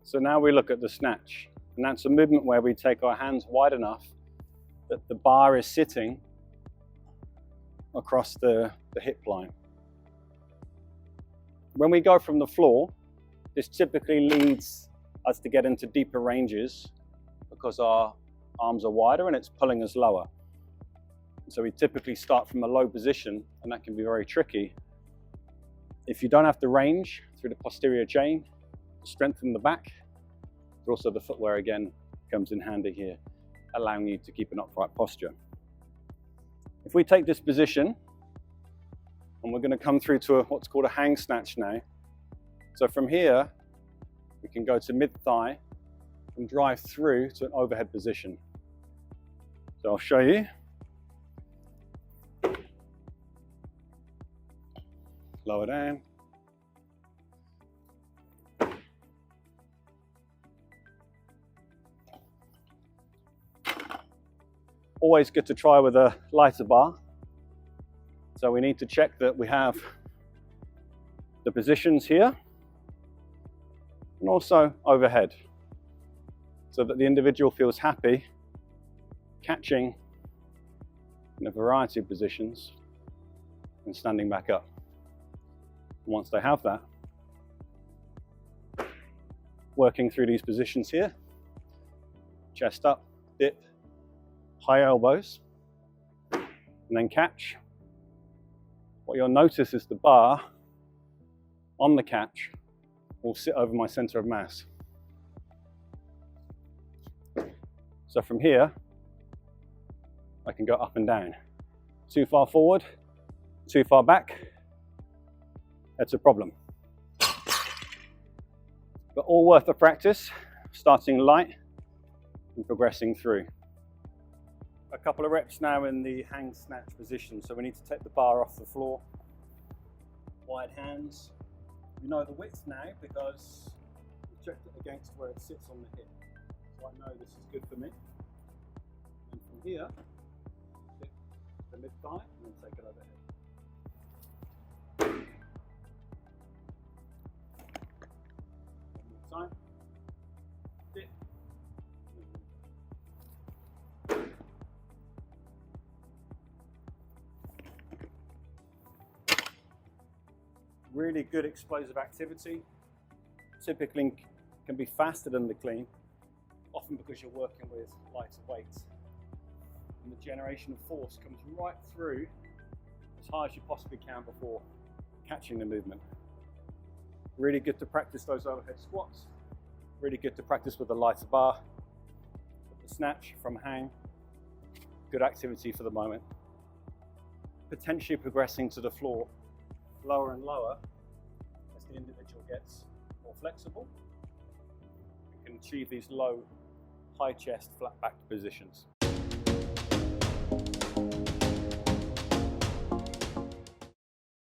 So now we look at the snatch, and that's a movement where we take our hands wide enough that the bar is sitting across the hip line. When we go from the floor, this typically leads us to get into deeper ranges because our arms are wider and it's pulling us lower. So we typically start from a low position, and that can be very tricky. If you don't have the range through the posterior chain, strengthen the back, but also the footwear again comes in handy here, allowing you to keep an upright posture. If we take this position, and we're going to come through to what's called a hang snatch now. So from here, we can go to mid-thigh and drive through to an overhead position. So I'll show you. Lower down. Always good to try with a lighter bar. So we need to check that we have the positions here and also overhead, so that the individual feels happy catching in a variety of positions and standing back up. Once they have that, working through these positions here, chest up, dip, high elbows, and then catch. What you'll notice is the bar on the catch will sit over my center of mass. So from here, I can go up and down. Too far forward, too far back, that's a problem. But all worth the practice, starting light and progressing through. A couple of reps now in the hang snatch position. So we need to take the bar off the floor. Wide hands. You know the width now because we checked it against where it sits on the hip. So I know this is good for me. And from here, hit the mid-thigh and then take it overhead. One more time. Dip. Really good explosive activity. Typically can be faster than the clean, often because you're working with lighter weights. And the generation of force comes right through as high as you possibly can before catching the movement. Really good to practice those overhead squats. Really good to practice with a lighter bar. The snatch from hang, good activity for the moment. Potentially progressing to the floor lower and lower as the individual gets more flexible. You can achieve these low, high chest, flat back positions.